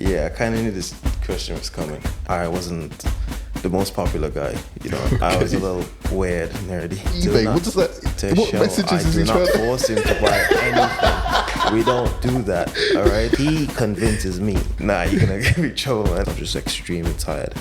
Yeah, I kind of knew this question was coming. I wasn't the most popular guy, you know. Okay. I was a little weird, nerdy. What does that? What messages is he trying to force him to buy anything. We don't do that, all right? He convinces me. Nah, you're gonna get me in trouble, man. I'm just extremely tired.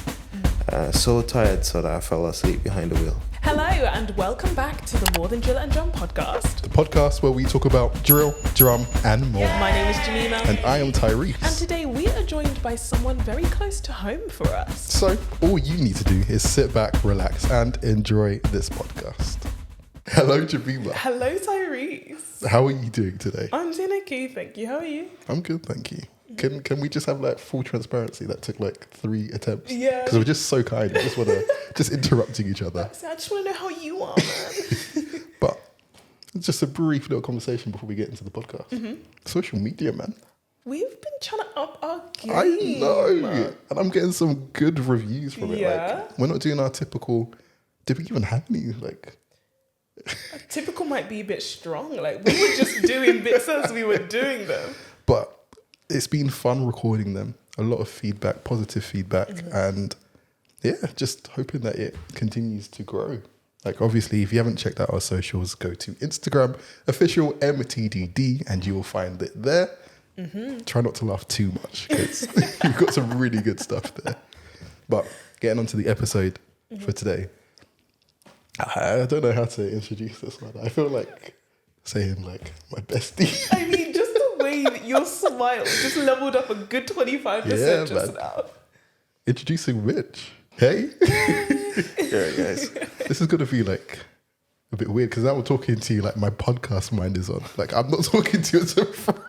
So tired so that I fell asleep behind the wheel. Hello and welcome back to the More Than Drill and Drum podcast. The podcast where we talk about drill, drum and more. My name is Janina. And I am Tyrese. And today we are joined by someone very close to home for us. So all you need to do is sit back, relax and enjoy this podcast. Hello Jamila. Hello Tyrese. How are you doing today? I'm doing okay, thank you. How are you? I'm good, thank you. Can we just have like full transparency? That took like 3 attempts. Yeah. Because we're just so kind. We just want to just interrupting each other. I just want to know how you are, man. But just a brief little conversation before we get into the podcast. Mm-hmm. Social media, man. We've been trying to up our game. I know. And I'm getting some good reviews from it. Yeah. Like, we're not doing our typical. Did we even have any? Like, typical might be a bit strong. Like, we were just doing bits as we were doing them. But it's been fun recording them. A lot of feedback, positive feedback, and yeah, just hoping that it continues to grow. Like, obviously, if you haven't checked out our socials, go to Instagram, official MTDD, and you will find it there. Mm-hmm. Try not to laugh too much because you've got some really good stuff there. But getting onto the episode for today, I don't know how to introduce this one. I feel like saying like my bestie. I mean, just the way that your smile just leveled up a good 25% just now. Introducing Mitch. Hey. Yeah, guys. This is going to be like a bit weird because now we're talking to you like my podcast mind is on. Like, I'm not talking to you as a friend.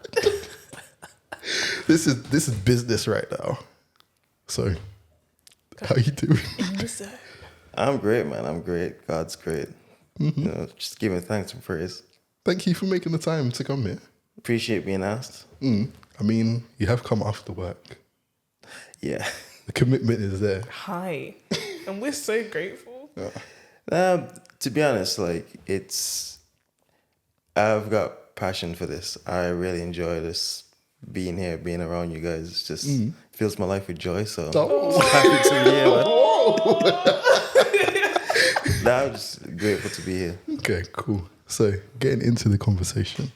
This is business right now. So, how you doing? I'm great, man. I'm great. God's great. Mm-hmm. You know, just giving thanks and praise. Thank you for making the time to come here. Appreciate being asked. I mean, you have come after work. Yeah. The commitment is there. Hi. And we're so grateful. To be honest, like, I've got passion for this. I really enjoy this, being here, being around you guys. It's just fills my life with joy. So I'm happy to be here, man. I'm just grateful to be here. Okay, cool. So getting into the conversation,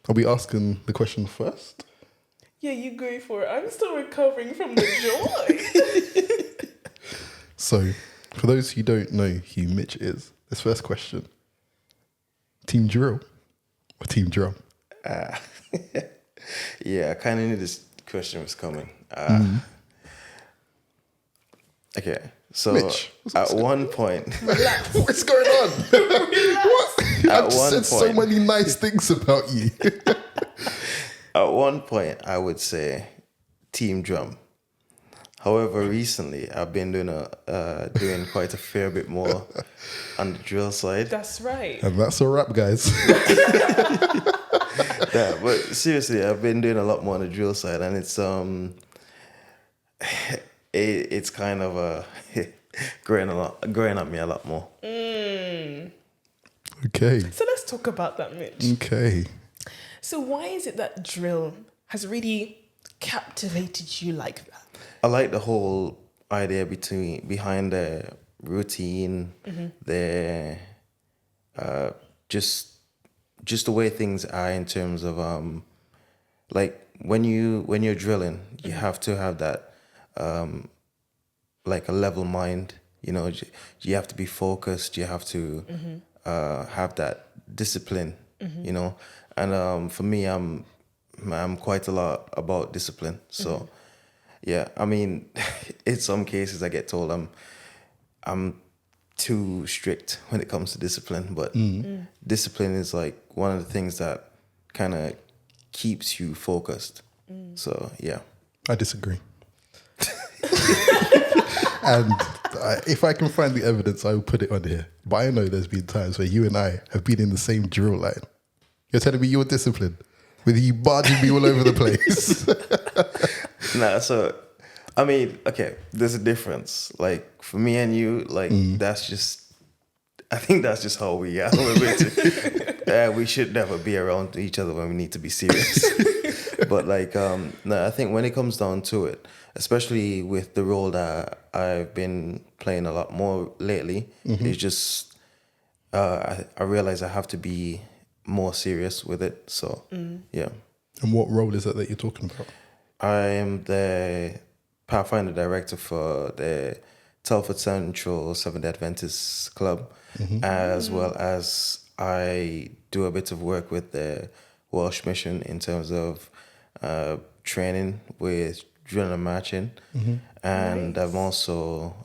are we asking the question first? Yeah, you go for it. I'm still recovering from the joy. So, for those who don't know who Mitch is, this first question: Team Drill or Team Drum? Yeah, I kind of knew this question was coming. Okay, so Mitch, at one point, what's going on? What? I've just said so many nice things about you. At one point, I would say Team Drum. However, recently I've been doing quite a fair bit more on the drill side. That's right. And that's a wrap, guys. Yeah, but seriously, I've been doing a lot more on the drill side, and it's kind of growing at me a lot more. Okay. So let's talk about that, Mitch. Okay. So why is it that drill has really captivated you like that? I like the whole idea behind the routine, the just the way things are in terms of like when you're drilling, you have to have that like a level mind. You know, you have to be focused. You have to have that discipline. You know, and for me, I'm quite a lot about discipline. So. Yeah, I mean, in some cases I get told I'm too strict when it comes to discipline, but discipline is like one of the things that kind of keeps you focused. So, yeah. I disagree. And if I can find the evidence, I will put it on here. But I know there's been times where you and I have been in the same drill line. You're telling me you're disciplined with you barging me all over the place. Nah, so, I mean, okay, there's a difference. Like, for me and you, like, I think that's just how we are. We should never be around each other when we need to be serious. But like, no, I think when it comes down to it, especially with the role that I've been playing a lot more lately, it's just I realize I have to be more serious with it. So yeah, And what role is it that you're talking about? I am the Pathfinder director for the Telford Central Seventh Adventist Club, as well as I do a bit of work with the Welsh Mission in terms of training with drilling and marching, and I'm also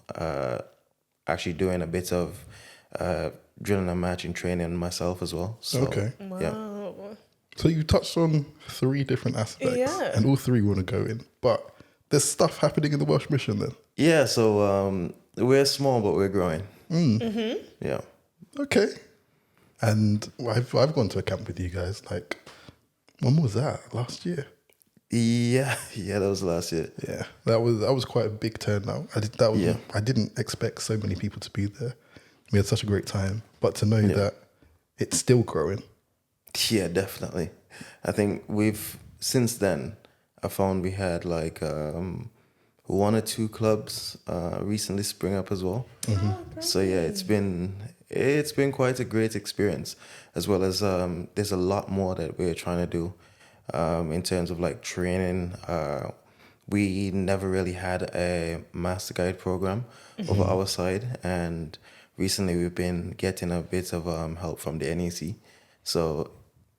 actually doing a bit of drilling and marching training myself as well. So, Okay. yeah. Wow. So you touched on 3 different aspects, Yeah. and all 3 want to go in. But there's stuff happening in the Welsh Mission then. Yeah, so we're small, but we're growing. Yeah. Okay. And I've gone to a camp with you guys. Like, when was that? Last year. Yeah, that was last year. Yeah, that was quite a big turnout. Yeah. I didn't expect so many people to be there. We had such a great time, but to know that it's still growing. Yeah, definitely. I think since then, I found we had like 1 or 2 clubs recently spring up as well. So yeah, it's been quite a great experience, as well as there's a lot more that we're trying to do in terms of like training. We never really had a master guide program over our side, and recently we've been getting a bit of help from the NEC. So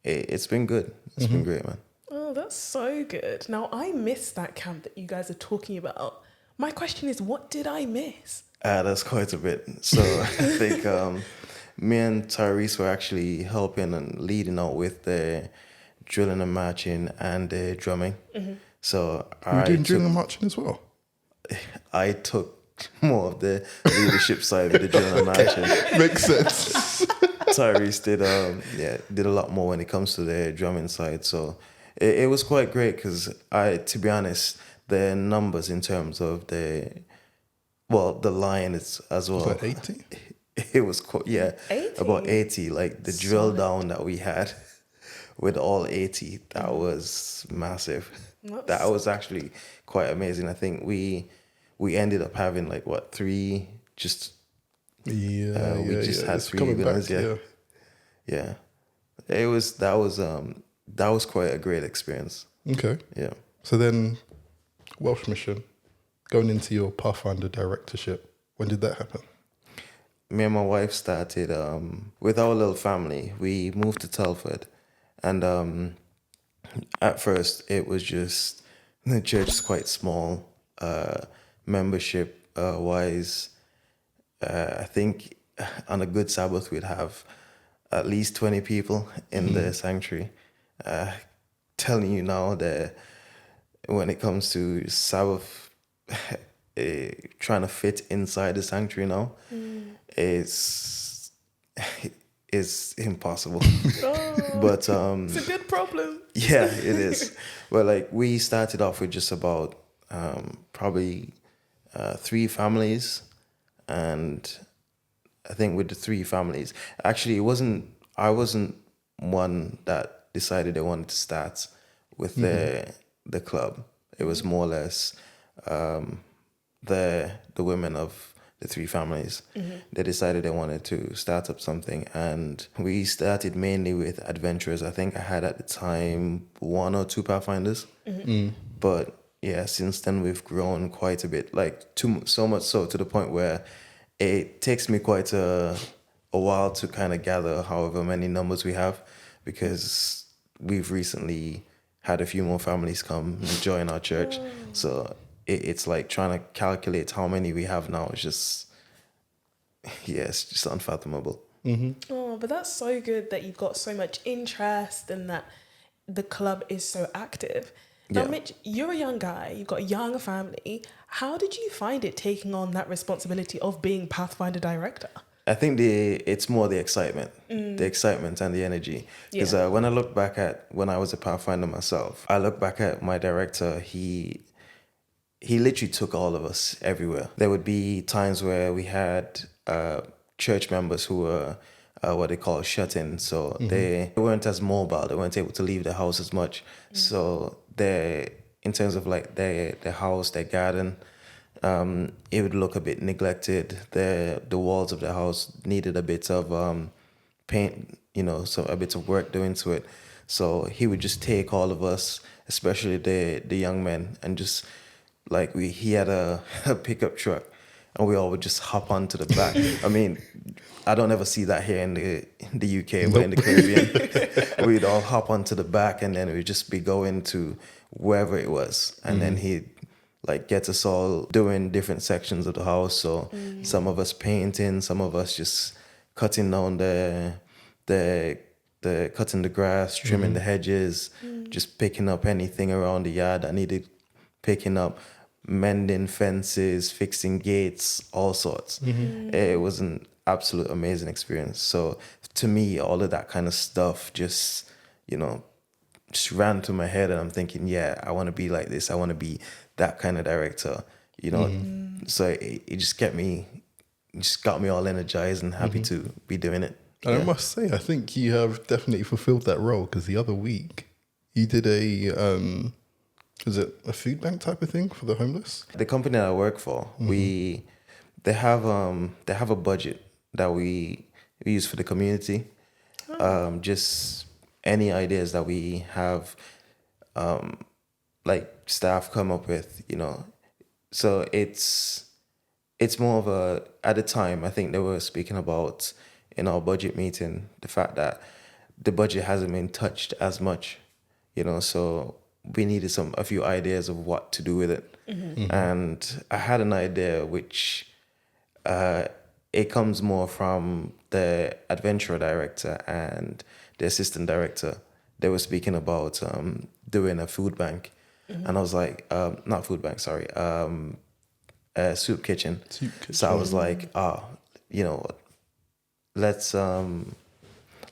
it's been good. It's been great, man. Oh, that's so good. Now, I missed that camp that you guys are talking about. My question is, what did I miss? That's quite a bit. So I think me and Tyrese were actually helping and leading out with the drilling and marching and the drumming. So You're doing drilling and marching as well. I took more of the leadership side of the drilling and marching. Makes sense. Tyrese did a lot more when it comes to the drumming side. So it was quite great because to be honest, the numbers in terms of the line is as well. Was that 80? It was quite, 80? about 80. Like the drill down that we had with all 80, that was massive. That was actually quite amazing. I think we ended up having like 3 just. We just had It's 3 coming winners. back, Yeah. That was quite a great experience. Okay. Yeah. So then, Welsh Mission, going into your Pathfinder directorship, when did that happen? Me and my wife started with our little family. We moved to Telford, and at first it was just the church is quite small. Membership wise, I think on a good Sabbath we'd have at least 20 people in the sanctuary. Telling you now that when it comes to Sabbath, trying to fit inside the sanctuary now is impossible. But It's a good problem. yeah, it is. Well, like we started off with just about probably 3 families, and I think with the 3 families, actually I wasn't one that decided they wanted to start with the club. It was more or less the women of the 3 families. They decided they wanted to start up something, and we started mainly with adventurers. I think I had at the time 1 or 2 pathfinders, but yeah, since then we've grown quite a bit. Like so much so to the point where it takes me quite a while to kind of gather however many numbers we have, because we've recently had a few more families come and join our church. So it's like trying to calculate how many we have now. It's just, it's just unfathomable. Oh, but that's so good that you've got so much interest and that the club is so active. Now, Yeah. Mitch, you're a young guy, you've got a young family. How did you find it taking on that responsibility of being Pathfinder director? I think it's more the excitement, and the energy. Because Yeah. when I look back at when I was a Pathfinder myself, I look back at my director. He literally took all of us everywhere. There would be times where we had church members who were what they call shut in, so they weren't as mobile. They weren't able to leave the house as much. So in terms of like their house, their garden, it would look a bit neglected. The walls of the house needed a bit of paint, so a bit of work doing to it. So he would just take all of us, especially the young men, and just like he had a pickup truck, and we all would just hop onto the back. I mean, I don't ever see that here in the UK, but in the Caribbean, we'd all hop onto the back, and then we'd just be going to wherever it was, and then he'd like get us all doing different sections of the house. So some of us painting, some of us just cutting down the cutting the grass, trimming the hedges, just picking up anything around the yard that needed picking up, mending fences, fixing gates, all sorts. It was an absolute amazing experience. So to me, all of that kind of stuff just ran through my head, and I'm thinking, yeah, I want to be like this. I want to be that kind of director, So it just got me all energized and happy to be doing it. And I must say, I think you have definitely fulfilled that role, because the other week you did is it a food bank type of thing for the homeless? The company that I work for, they have a budget that we use for the community. Just any ideas that we have, like staff come up with, So it's more of at the time, I think they were speaking about in our budget meeting, the fact that the budget hasn't been touched as much, so we needed a few ideas of what to do with it. And I had an idea which it comes more from the adventure director and the assistant director. They were speaking about doing a food bank. And I was like, not food bank, sorry, a soup kitchen. So I was like,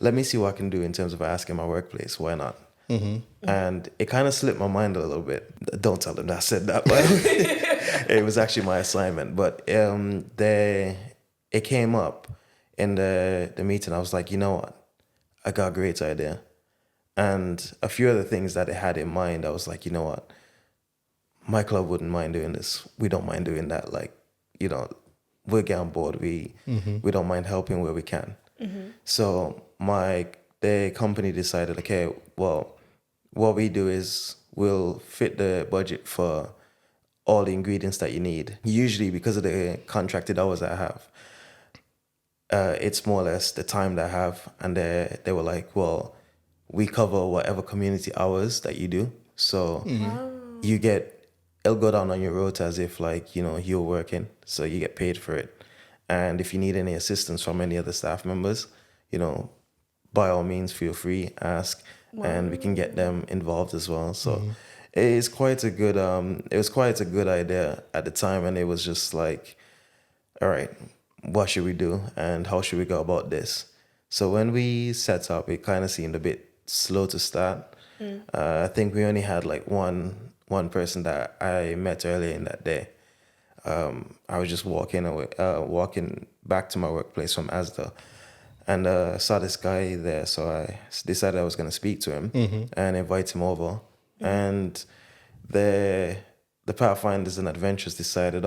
let me see what I can do in terms of asking my workplace. Why not? And it kind of slipped my mind a little bit. Don't tell them that I said that, but it was actually my assignment. But it came up in the meeting. I was like, you know what? I got a great idea. And a few other things that I had in mind, I was like, you know what? My club wouldn't mind doing this. We don't mind doing that. Like, we'll get on board. We don't mind helping where we can. So the company decided, okay, well, what we do is we'll fit the budget for all the ingredients that you need. Usually, because of the contracted hours that I have, it's more or less the time that I have. And they were like, well, we cover whatever community hours that you do. So it'll go down on your rota as if like, you're working. So you get paid for it. And if you need any assistance from any other staff members, by all means, feel free, ask, and we can get them involved as well. So it was quite a good idea at the time. And it was just like, all right, what should we do? And how should we go about this? So when we set up, it kind of seemed a bit slow to start. I think we only had like one person that I met earlier in that day. I was just walking back to my workplace from Asda, and saw this guy there. So I decided I was going to speak to him and invite him over. And the Pathfinders and Adventurers decided,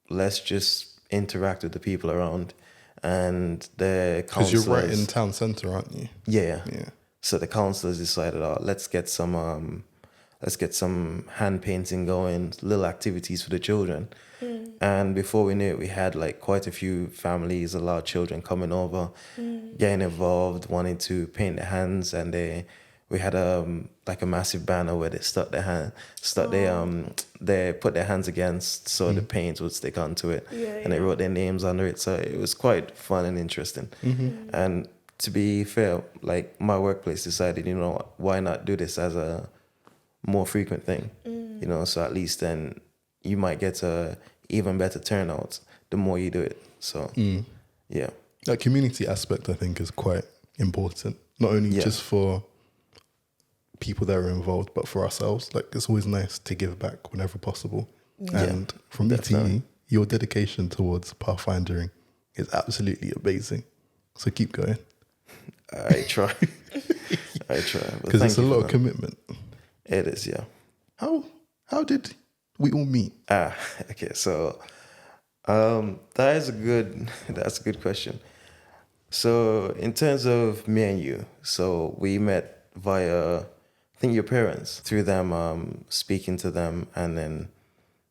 let's just interact with the people around. And the councillors... Because you're right in town centre, aren't you? Yeah. So the councillors decided, let's get some hand painting going, little activities for the children. And before we knew it, we had like quite a few families, a lot of children coming over, getting involved, wanting to paint their hands. And we had like a massive banner where they they put their hands against, so the paint would stick onto it, and they wrote their names under it. So it was quite fun and interesting. And to be fair, like my workplace decided, why not do this as a more frequent thing? So at least then you might get a even better turnout the more you do it. So yeah, that community aspect I think is quite important, not only just for people that are involved, but for ourselves. Like, it's always nice to give back whenever possible. And from me to you, your dedication towards pathfinding is absolutely amazing. So keep going. I try. I try. But Because thank it's a you for lot of that. commitment. It is, yeah. How did we all meet? Okay. So that's a good question. So in terms of me and you, so we met via, I think, your parents, through them speaking to them, and then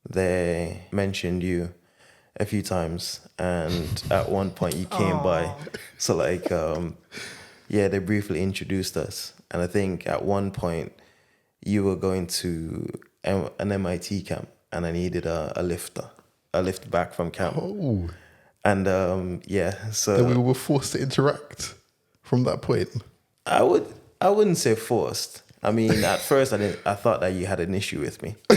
they mentioned you a few times, and at one point you came by. So like yeah, they briefly introduced us, and I think at one point you were going to an MIT camp, and I needed a lift back from camp. Oh, And yeah, then we so were forced to interact from that point. I wouldn't say forced. I mean, at first I thought that you had an issue with me. Are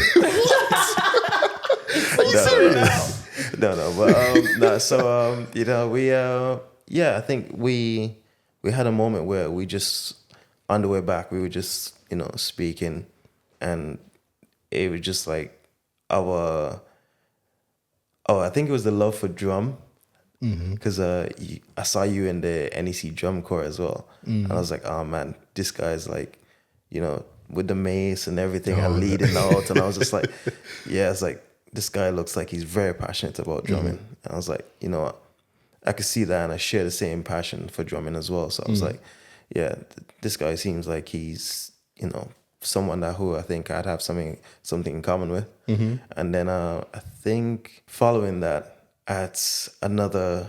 you serious? No, but no. So you know, yeah, I think we had a moment where we just, on the way back, we were just, you know, speaking, and it was just like our, I think it was the love for drum, because I saw you in the NEC drum corps as well, and I was like, oh man, this guy's like, you know, with the mace and everything, and leading out, and I was just like, yeah, it's like, this guy looks like he's very passionate about drumming, and I was like, you know what, I could see that, and I share the same passion for drumming as well. So I was like, yeah, this guy seems like he's, you know, someone who I think I'd have something in common with. And then I think following that, at another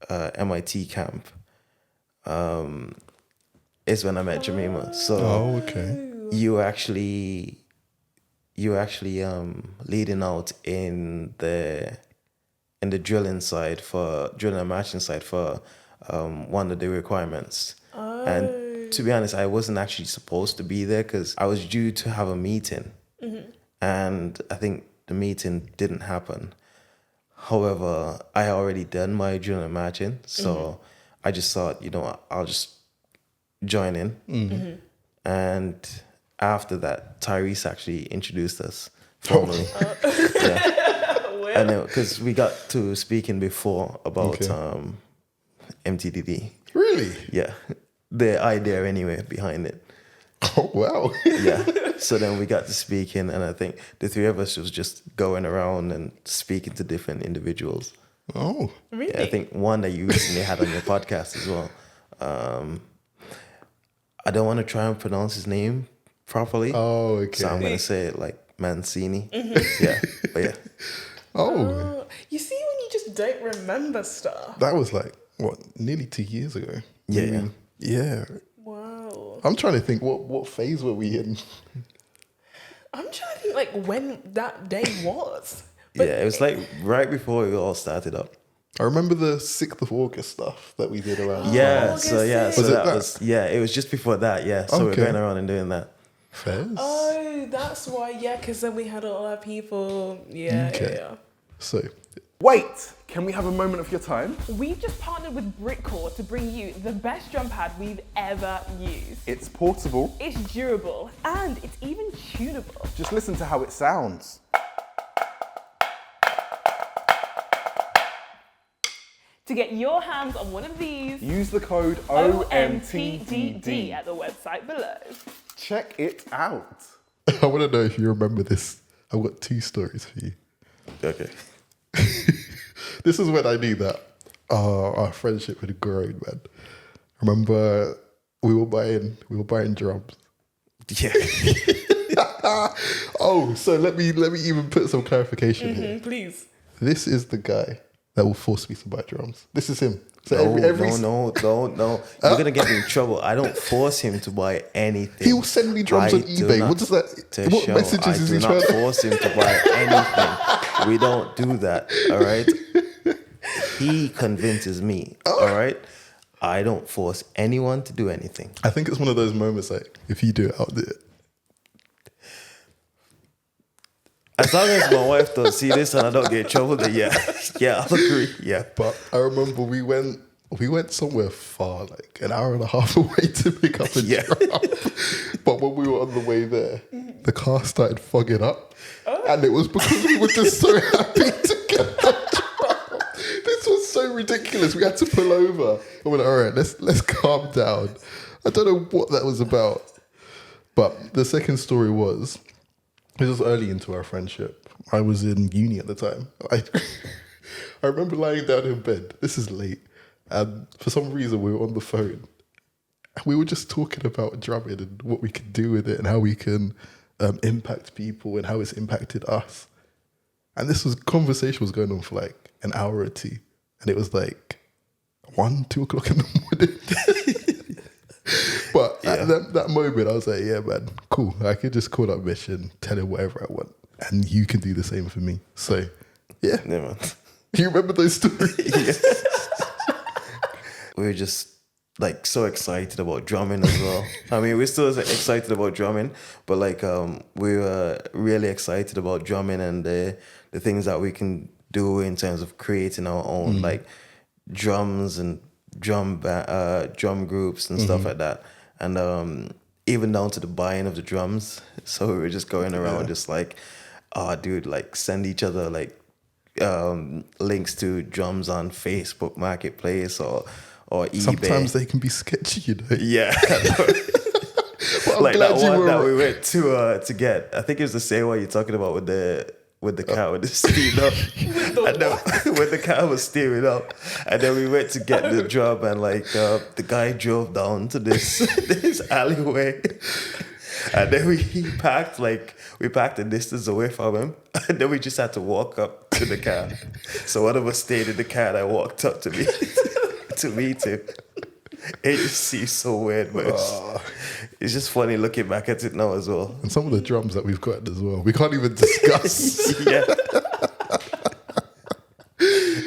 MIT camp, is when I met Jemima. So Oh, okay. you were actually leading out in the drilling and matching side for one of the requirements. And to be honest, I wasn't actually supposed to be there because I was due to have a meeting, and I think the meeting didn't happen. However, I already done my drilling and matching, so I just thought, you know, I'll just join in. And after that, Tyrese actually introduced us formally. Yeah. And because we got to speaking before about MTDD. Really? Yeah. The idea anyway behind it. Oh, wow. Yeah. So then we got to speaking, and I think the three of us was just going around and speaking to different individuals. Oh. Really? Yeah, I think one that you recently had on your podcast as well. I don't want to try and pronounce his name properly. Oh, okay. So I'm going to say it like Mancini. Yeah. But yeah. Oh, You see, when you just don't remember stuff. that was like, what, nearly 2 years ago? Yeah. Yeah. Wow. I'm trying to think, what phase were we in? I'm trying to think like when that day was. Yeah, it was like right before it all started up. I remember the 6th of August stuff that we did around. Yeah, August so yeah, so Was it that that? was, yeah, it was just before that, yeah. So Okay. we're going around and doing that. Fairs? Oh, that's why. Yeah, because then we had all our people. Yeah, Okay. yeah. So, Wait, can we have a moment of your time? We've just partnered with Brickcore to bring you the best drum pad we've ever used. It's portable. It's durable and it's even tunable. Just listen to how it sounds. To get your hands on one of these, Use the code OMTDD OMTDD. at the website below. Check it out. I want to know if you remember this. I've got 2 stories for you. Okay. This is when I knew that our friendship had grown, man. Remember, we were buying drums. Yeah. Oh, so let me even put some clarification here. Please. This is the guy that will force me to buy drums. This is him. So No, every no. You're going to get me in trouble. I don't force him to buy anything. he will send me drums I on do eBay. not- What does that? to What show. messages I is do he not trying to? force him to buy anything. We don't do that, all right? He convinces me, all right? I don't force anyone to do anything. I think it's one of those moments like, if you do it, I'll do it. As long as my wife don't see this and I don't get in trouble, then yeah, I'll agree. Yeah. But I remember we went somewhere far, like an hour and a half away to pick up a Yeah. drum. But when we were on the way there, the car started fogging up. And it was because we were just so happy to get the drum. This was so ridiculous. We had to pull over. And we're like, all right, let's calm down. I don't know what that was about. But the second story was, it was early into our friendship. I was in uni at the time. I remember lying down in bed. This is late. And for some reason, we were on the phone. And we were just talking about drumming and what we could do with it and how we can impact people and how it's impacted us. And conversation was going on for like an hour or two. And it was like 1, 2 o'clock in the morning. But at that moment, I was like, yeah, man, cool. I could just call up Mitch and tell him whatever I want. And you can do the same for me. So, yeah. Yeah, man. Do you remember those stories? We were just like so excited about drumming as well. I mean, we're still excited about drumming, but like we were really excited about drumming and the things that we can do in terms of creating our own like drums and drum groups and stuff like that. And even down to the buying of the drums. So we were just going around just like, oh, dude, like send each other like links to drums on Facebook Marketplace or eBay. Sometimes they can be sketchy, you know. Yeah. But I'm Like glad that you one were that right. we went to get. I think it was the same one you're talking about with the cat with the steam up. And then when the cat was steaming up, and then we went to get the drum, and like the guy drove down to this this alleyway, and then we packed a distance away from him, and then we just had to walk up to the car. So one of us stayed in the car, and I walked up to me to meet him. It just seems so weird, but it's just funny looking back at it now as well. And some of the drums that we've got as well, we can't even discuss. Yeah.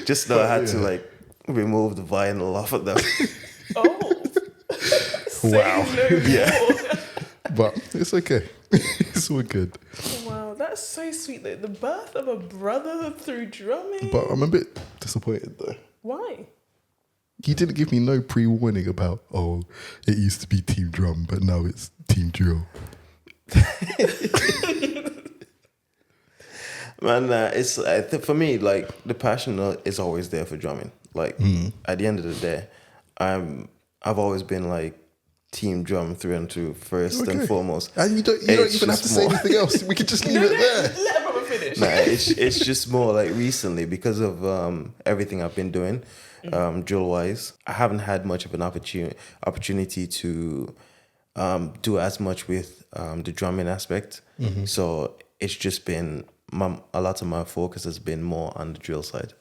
Just know I had to like remove the vinyl off of them. Oh. Wow. Say no more. But it's okay. It's all good. Wow, that's so sweet. The birth of a brother through drumming. But I'm a bit disappointed though. Why? He didn't give me no pre-warning about, oh, it used to be team drum, but now it's team drill. Man, it's I think for me, like the passion is always there for drumming. Like at the end of the day, I've always been like team drum through and through, first and Okay. foremost. And you don't It's even have just to say more- anything else. We could just leave it there. Let a brother finish. Nah, it's just more like recently because of everything I've been doing, drill wise. I haven't had much of an opportunity to do as much with the drumming aspect. So it's just been a lot of my focus has been more on the drill side.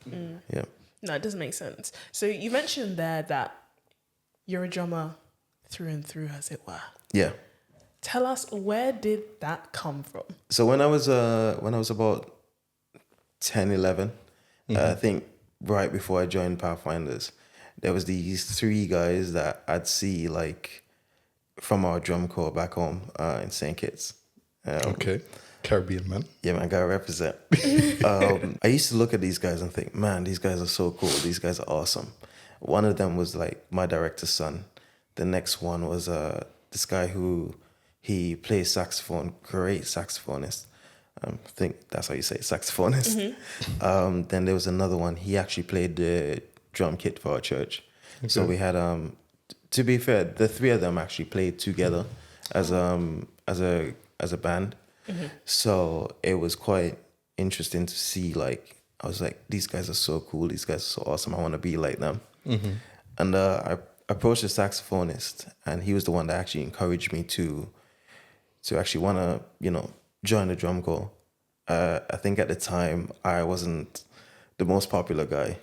Yeah. No, it doesn't make sense. So you mentioned there that you're a drummer through and through, as it were. Yeah. Tell us, where did that come from? So when I was about 10, 11, I think right before I joined Pathfinders, there was these 3 guys that I'd see like from our drum corps back home in St. Kitts. Okay. Caribbean man. Yeah, man, gotta represent. I used to look at these guys and think, man, these guys are so cool. These guys are awesome. One of them was like my director's son. The next one was this guy who he plays saxophone, great saxophonist. I think that's how you say it, saxophonist. Then there was another one. He actually played the drum kit for our church. Okay. So we had, to be fair, the 3 of them actually played together as a band. So it was quite interesting to see. Like I was like, these guys are so cool. These guys are so awesome. I want to be like them. And I approached the saxophonist, and he was the one that actually encouraged me to actually want to, join the drum corps. I think at the time I wasn't the most popular guy.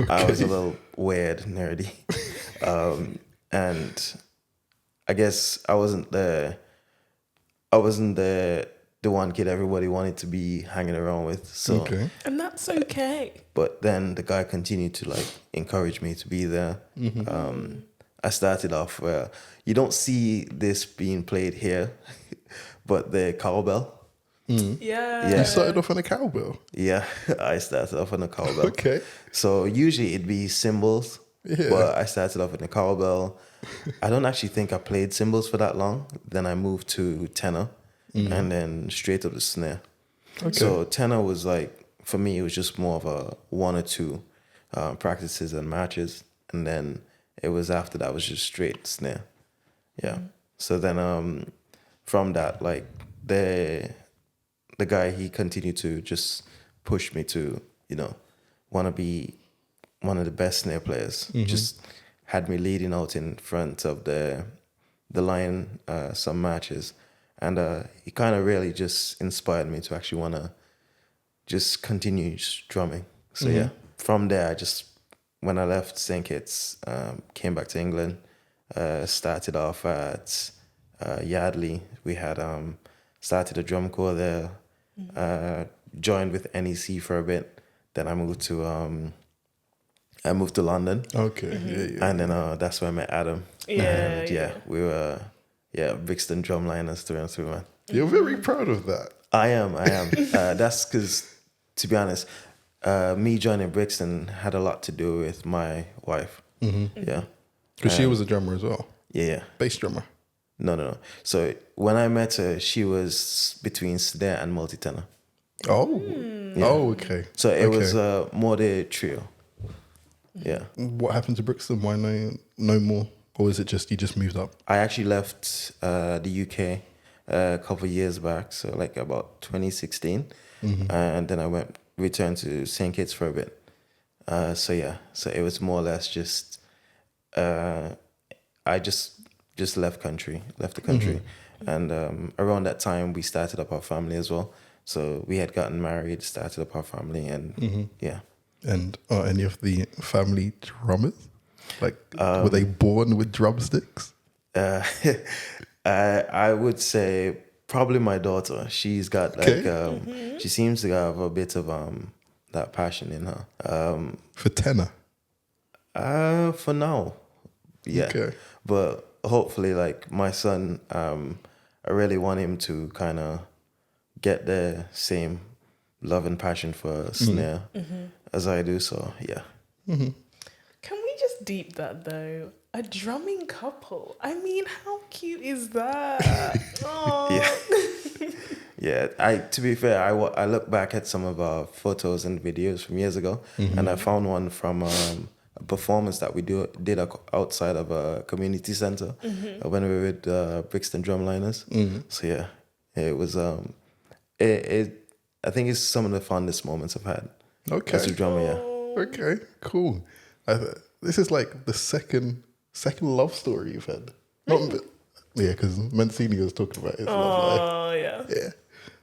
I was a little weird, nerdy, and I guess I wasn't the one kid everybody wanted to be hanging around with. So, Okay. And that's okay. but then the guy continued to like encourage me to be there. I started off where you don't see this being played here, but the cowbell. Yeah. You started off on a cowbell. Yeah, I started off on the cowbell. Okay. So usually it'd be cymbals, Yeah. but I started off in the cowbell. I don't actually think I played cymbals for that long. Then I moved to tenor, and then straight up the snare. Okay. So tenor was like, for me, it was just more of a 1 or 2 practices and matches, and then it was after that was just straight snare. Yeah. So then from that, like the guy, he continued to just push me to, want to be one of the best snare players. Just had me leading out in front of the line some matches, and he kind of really just inspired me to actually want to just continue drumming. So yeah, from there, when I left St. Kitts, came back to England, started off at Yardley. We had started a drum corps there, joined with NEC for a bit. Then I moved to London. Okay. Yeah. And then that's where I met Adam. Yeah, And we were Brixton drumliners through and through, man. You're very proud of that. I am. That's because, to be honest, me joining Brixton had a lot to do with my wife. Yeah. Because she was a drummer as well. Yeah. Bass drummer. No. So when I met her, she was between snare and multi-tenor. Oh. Oh, okay. So it was more the trio. Yeah. What happened to Brixton? Why no more? Or is it just you just moved up? I actually left the UK a couple of years back, so like about 2016, and then I returned to St. Kitts for a bit. So it was more or less just I just left the country, and around that time we started up our family as well. So we had gotten married, started up our family, and yeah. And are any of the family drummers? Like, were they born with drumsticks? I would say probably my daughter. She's got like she seems to have a bit of that passion in her. For tenor? For now, yeah. Okay. But hopefully, like my son, I really want him to kind of get the same love and passion for snare as I do. So yeah. Can we just deep that though? A drumming couple. I mean, how cute is that? Oh. Yeah. To be fair, I look back at some of our photos and videos from years ago, and I found one from a performance that we did outside of a community center when we were with Brixton Drumliners. So yeah, it was I think it's some of the fondest moments I've had as a drummer. Yeah. Okay, cool. This is like the second love story you've had. Yeah, because Mancini was talking about his love life. Oh, yeah. Yeah,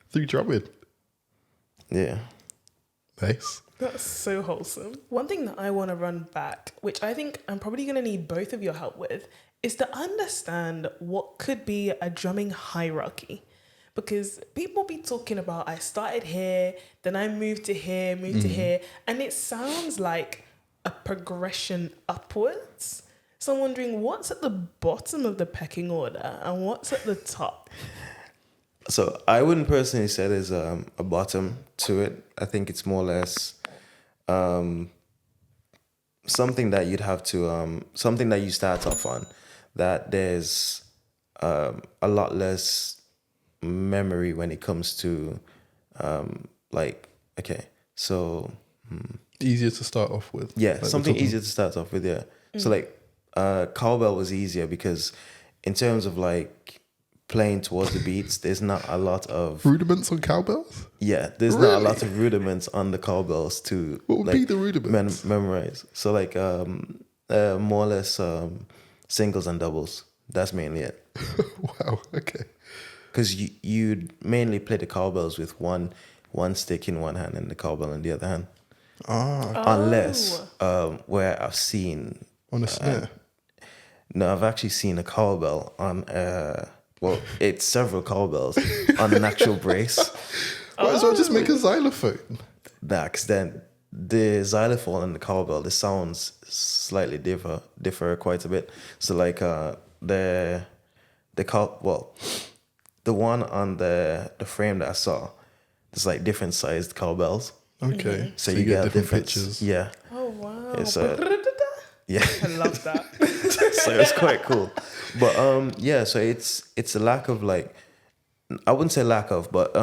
through drumming. Yeah. Nice. That's so wholesome. One thing that I want to run back, which I think I'm probably going to need both of your help with, is to understand what could be a drumming hierarchy. Because people be talking about, I started here, then I moved to here, to here, and it sounds like a progression upwards. So I'm wondering what's at the bottom of the pecking order and what's at the top? So I wouldn't personally say there's a bottom to it. I think it's more or less something that you'd have to, something that you start off on, that there's a lot less memory when it comes to Easier to start off with. yeah, Like something easier to start off with. Yeah. So like cowbell was easier because in terms of like playing towards the beats, there's not a lot of Rudiments on cowbells? there's not a lot of rudiments on the cowbells to What would be the rudiments? memorize. So like more or less singles and doubles. That's mainly it. Wow, okay. Because you'd mainly play the cowbells with one stick in one hand and the cowbell in the other hand. Unless where I've seen On a snare. no, I've actually seen a cowbell on it's several cowbells on an actual brace. Might as well just make a xylophone. Because then the xylophone and the cowbell, the sounds slightly differ quite a bit. So like the one on the frame that I saw, there's like different sized cowbells. Okay. So you get different pitches. Yeah. Oh, wow. It's yeah. I love that. So it's quite cool. But so it's a lack of like, I wouldn't say lack of, but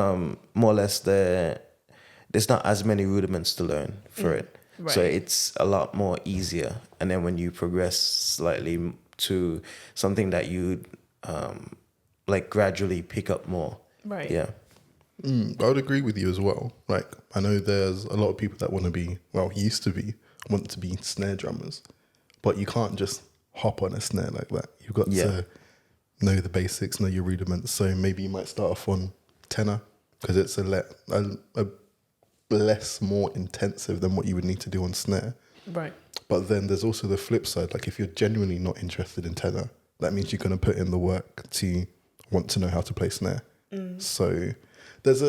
more or less there's not as many rudiments to learn for it. So Right. it's a lot more easier. And then when you progress slightly to something that you like gradually pick up more. Right. Yeah. I would agree with you as well. Like, I know there's a lot of people that want to be snare drummers, but you can't just hop on a snare like that. You've got Yeah. to know the basics, know your rudiments. So maybe you might start off on tenor because it's a less more intensive than what you would need to do on snare. Right. But then there's also the flip side. Like if you're genuinely not interested in tenor, that means you're going to put in the work to want to know how to play snare. So there's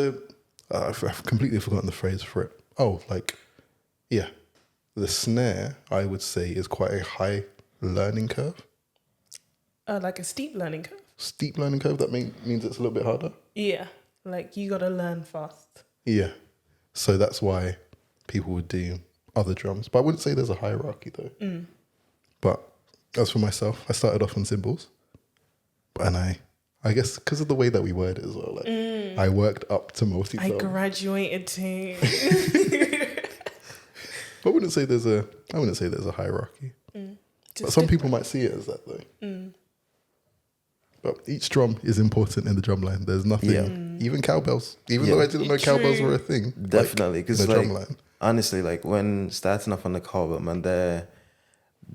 I've completely forgotten the phrase for it. Oh, like, yeah. The snare, I would say, is quite a high learning curve. Like a steep learning curve. Steep learning curve, that means it's a little bit harder. Yeah. Like you got to learn fast. Yeah. So that's why people would do other drums. But I wouldn't say there's a hierarchy though. But as for myself, I started off on cymbals. And I guess because of the way that we word it as well, like I worked up to I multi-tone. graduated too. I wouldn't say there's a hierarchy. But some people might see it as that though. But each drum is important in the drum line. There's nothing, even cowbells. Even though I didn't know cowbells were a thing. Definitely, like, because in the like drum line. honestly, like when starting off on the cowbell, man,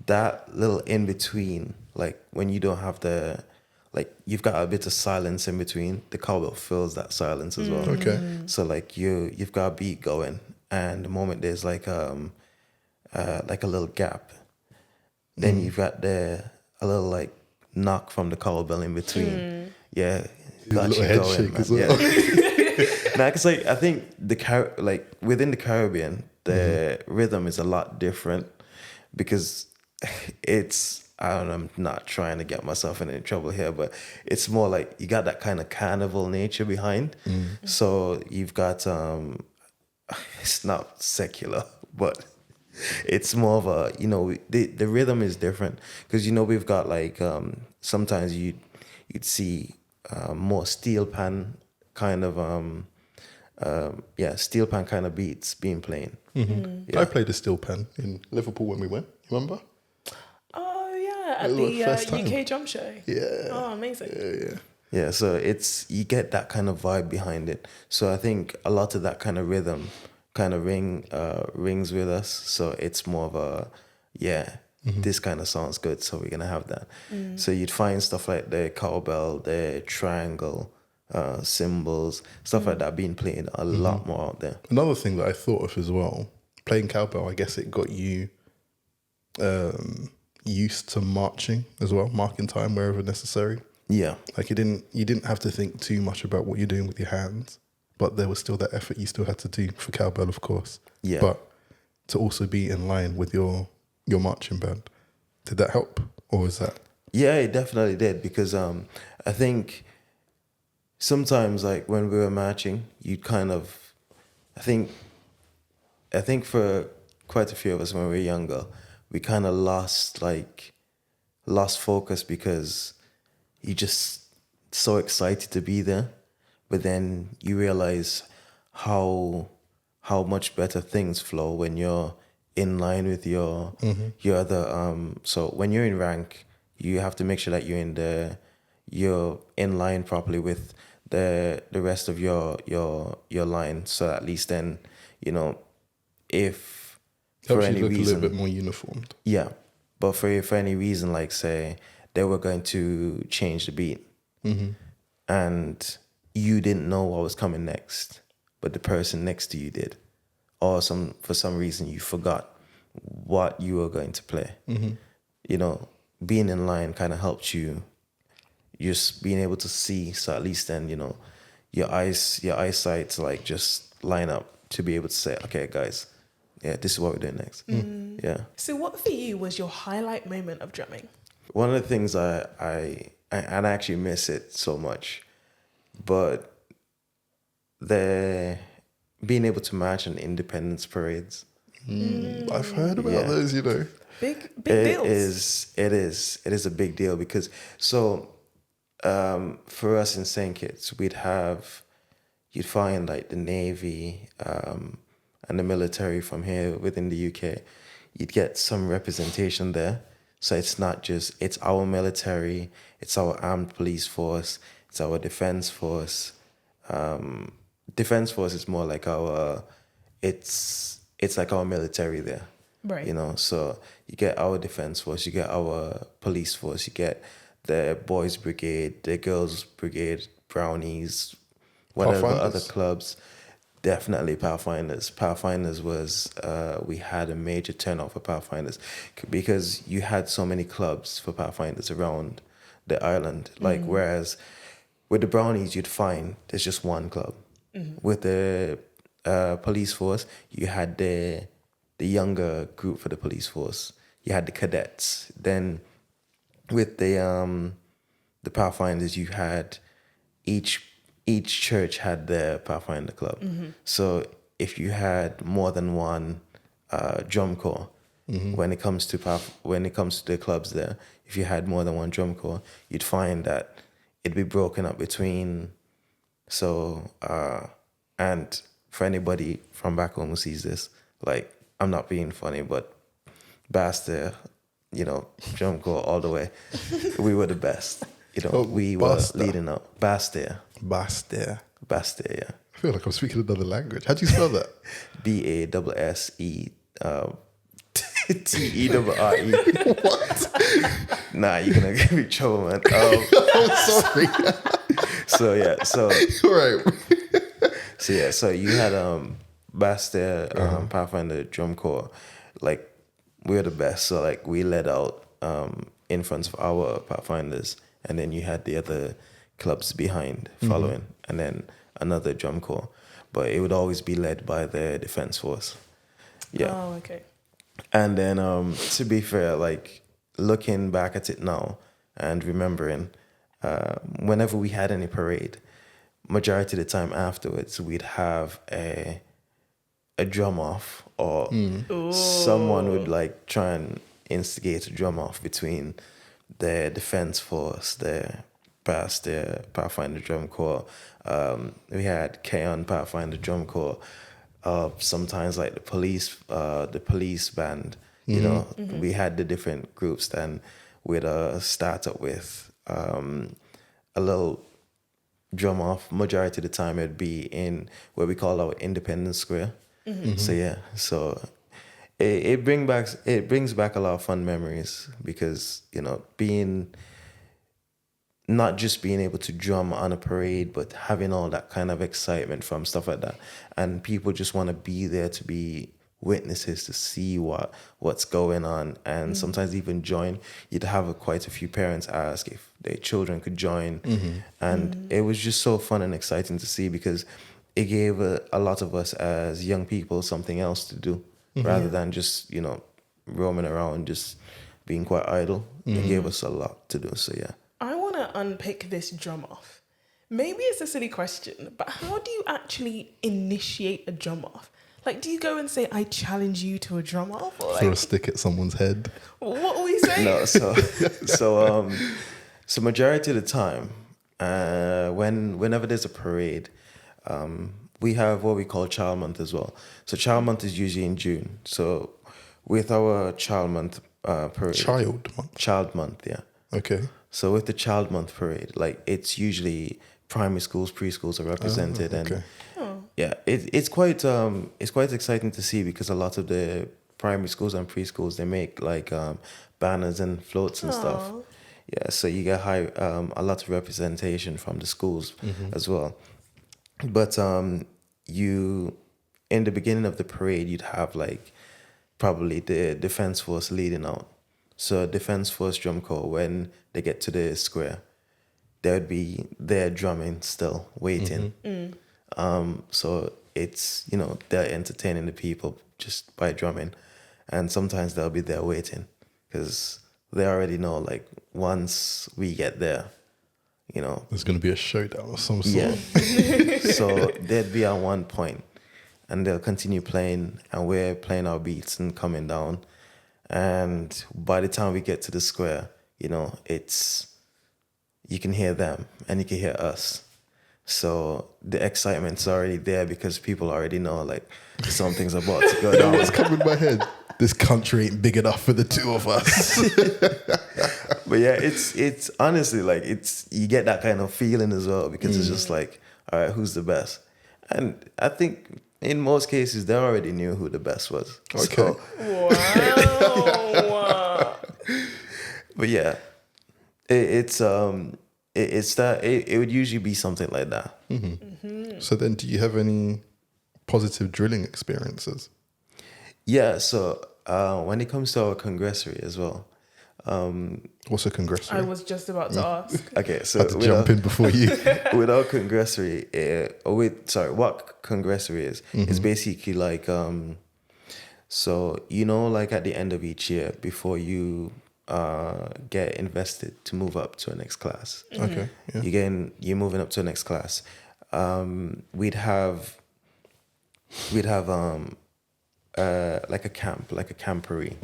that little in between, like when you don't have like you've got a bit of silence in between, the cowbell fills that silence as well. Okay. So like you've got a beat going, and the moment there's like a little gap, then you've got a little like knock from the cowbell in between. Yeah, got little you head going, shake man. as well. Yeah. Now, cause like I think like within the Caribbean, the rhythm is a lot different because I don't know, I'm not trying to get myself in any trouble here, but it's more like you got that kind of carnival nature behind. So you've got it's not secular, but it's more of a, the rhythm is different because we've got like sometimes you'd see more steel pan kind of steel pan kind of beats being played. I played a steel pan in Liverpool when we went. You remember? Oh yeah, at It was the first time. UK drum show. Yeah. Oh, amazing. Yeah. Yeah, so you get that kind of vibe behind it. So I think a lot of that kind of rhythm kind of rings with us. So it's more of a, this kind of sounds good, so we're gonna have that. So you'd find stuff like the cowbell, the triangle, cymbals, stuff like that being played a lot more out there. Another thing that I thought of as well, playing cowbell, I guess it got you used to marching as well, marking time wherever necessary. Yeah, Like you didn't have to think too much about what you're doing with your hands, but there was still that effort you still had to do for cowbell, of course. Yeah. But to also be in line with your marching band, did that help, or was that? yeah, it definitely did because I think sometimes like when we were matching, you'd kind of, I think for quite a few of us when we were younger, we kind of lost focus because you just so excited to be there, but then you realize how much better things flow when you're in line with your other so when you're in rank, you have to make sure that you're in line properly with the rest of your line, so at least then if for Helps you any look a reason little bit more uniformed. yeah, but for any reason, like say they were going to change the beat, and you didn't know what was coming next, but the person next to you did, or for some reason you forgot what you were going to play. Being in line kind of helped you just being able to see. So at least then your eyesight like just line up to be able to say, okay, guys. Yeah, this is what we're doing next. Yeah. So what for you was your highlight moment of drumming? One of the things I actually miss it so much, but being able to march in independence parades. I've heard about Yeah. those, Big deals. It is a big deal because for us in St. Kitts, you'd find like the Navy and the military from here within the UK, you'd get some representation there. So it's not just, it's our military, it's our armed police force, it's our defense force. Defense force is more like our, it's like our military there. Right. You know, so you get our defense force, you get our police force, you get the boys brigade, the girls brigade, brownies, whatever other Pathfinders. clubs. Definitely Pathfinders. Pathfinders was, we had a major turnout for Pathfinders because you had so many clubs for Pathfinders around the island. Like, whereas with the brownies, you'd find there's just one club. With the police force, you had the younger group for the police force. You had the cadets. Then with the Pathfinders, you had each church had their Pathfinder club. So if you had more than one drum corps, when it comes to the clubs there, if you had more than one drum corps, you'd find that it'd be broken up between. So and for anybody from back home who sees this, like, I'm not being funny, but Basta, you know, drum corps all the way. We were the best. You know, Oh, we were Basta. leading up. Basta, Basta. yeah. I feel like I'm speaking another language. How do you spell that? BASSE TERRE. What? Nah, you're gonna get me in trouble, man. I'm sorry. So yeah, so Right. so you had Basta, Pathfinder drum corps, like, we're the best. So like we led out in front of our Pathfinders, and then you had the other clubs behind following, and then another drum corps. But it would always be led by the defense force. Yeah. Oh, okay. And then to be fair, like, looking back at it now and remembering, whenever we had any parade, majority of the time afterwards, we'd have a drum off, or someone would like try and instigate a drum off between the defense force, the Pathfinder drum corps. We had K-On Pathfinder drum corps. Sometimes like the police band. You know, we had the different groups. Then we'd start up with a little drum off. Majority of the time it'd be in where we call our Independence Square. So yeah, so it brings back a lot of fun memories, because, you know, not just being able to drum on a parade, but having all that kind of excitement from stuff like that, and people just want to be there to be witnesses to see what's going on, and sometimes even join. You'd have quite a few parents ask if their children could join, and it was just so fun and exciting to see, because it gave a lot of us as young people something else to do, rather than just, you know, roaming around just being quite idle. It gave us a lot to do. So yeah. I want to unpick this drum off. Maybe it's a silly question, but how do you actually initiate a drum off? Like, do you go and say, I challenge you to a drum off? Or Throw a like, stick at someone's head. what are we saying? No, so majority of the time, whenever there's a parade, we have what we call Child Month as well. So Child Month is usually in June. So with our Child Month parade, Child Month, yeah. Okay. So with the Child Month parade, like, it's usually primary schools, preschools are represented, okay. and yeah, it's quite exciting to see, because a lot of the primary schools and preschools, they make like banners and floats and stuff. Yeah, so you get a lot of representation from the schools as well. But you, in the beginning of the parade, you'd have like probably the defense force leading out. So defense force drum corps, when they get to the square, they would be there drumming still, waiting. So it's, you know, they're entertaining the people just by drumming, and sometimes they'll be there waiting, because they already know, like, once we get there, you know, There's going to be a showdown of some sort. yeah. So they'd be on one point, and they'll continue playing, and we're playing our beats and coming down. And by the time we get to the square, you know, you can hear them and you can hear us. So the excitement's already there, because people already know, like, something's about to go down. What's coming in my head? This country ain't big enough for the two of us. But yeah, it's honestly like you get that kind of feeling as well because it's just like, all right, who's the best? And I think in most cases they already knew who the best was. Okay. So, Wow. but yeah, it's that it would usually be something like that. So then, do you have any positive drilling experiences? Yeah. So when it comes to our congressory as well. What's a congressory? I was just about to ask. Okay, so had to jump in before you. with our congressory, what congressory is basically like, so like at the end of each year before you get invested to move up to a next class. Okay. Yeah. You're moving up to a next class. We'd have like a camp, like a camporee,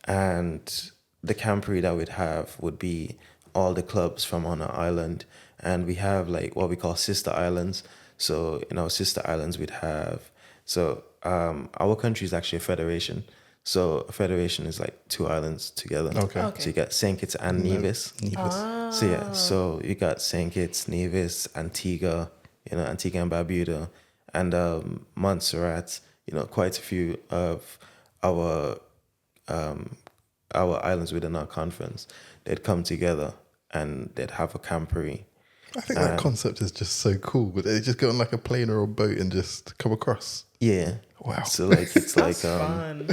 and the camporee that we'd have would be all the clubs from on our island, and we have like what we call sister islands. So in our sister islands, we'd have our country is actually a federation. So a federation is like two islands together. Okay. So you got Saint Kitts and Nevis. So yeah, so you got Saint Kitts, Nevis, Antigua, Antigua and Barbuda, and Montserrat. Quite a few of our islands within our conference. They'd come together and they'd have a camporee. I think that concept is just so cool. But they just go on like a plane or a boat and just come across. Yeah. Wow. So like it's like Fun.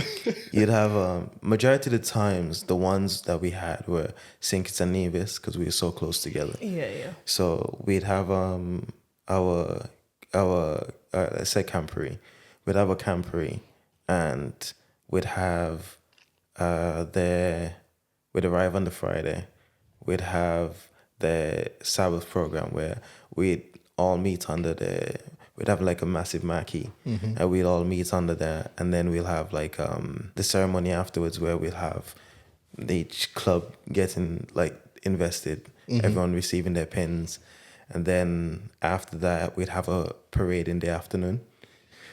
you'd have majority of the times the ones that we had were Saint Kitts and Nevis because we were so close together. Yeah. So we'd have our let's say camporee. We'd have a camporee and we'd have we'd arrive on the Friday. We'd have the Sabbath program where we'd all meet we'd have like a massive marquee and we'd all meet under there, and then we'll have like the ceremony afterwards where we'll have each club getting like invested, everyone receiving their pins, and then after that we'd have a parade in the afternoon.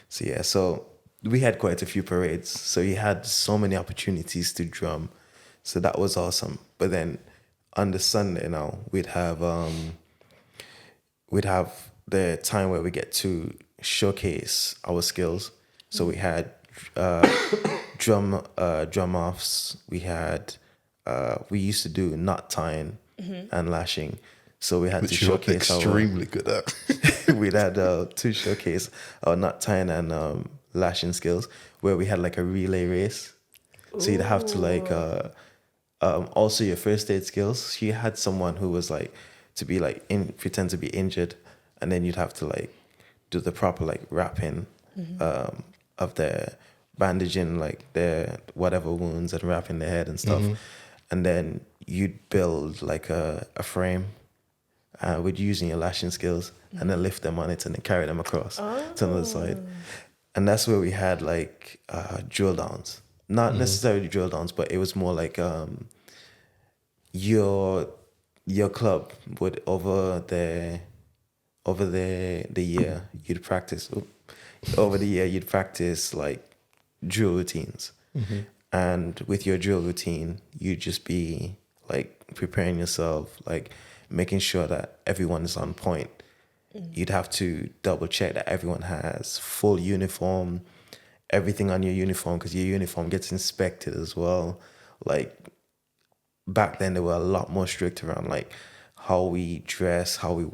So yeah, so we had quite a few parades, so you had so many opportunities to drum, so that was awesome. But then on the Sunday now we'd have the time where we get to showcase our skills. So we had drum offs. We used to do knot tying and lashing. So we had Which to you're showcase extremely good at. we'd had to showcase our knot tying and lashing skills, where we had like a relay race. So you'd have to like also your first aid skills. She had someone who was like to be like pretend to be injured, and then you'd have to like do the proper like wrapping of their bandaging like their whatever wounds and wrapping their head and stuff, and then you'd build like a frame with using your lashing skills, and then lift them on it and then carry them across to another side. And that's where we had like drill downs. Not necessarily drill downs, but it was more like your club would over the year you'd practice like drill routines. And with your drill routine you'd just be like preparing yourself, like making sure that everyone is on point. You'd have to double check that everyone has full uniform, everything on your uniform, because your uniform gets inspected as well. Like back then they were a lot more strict around like how we dress, how we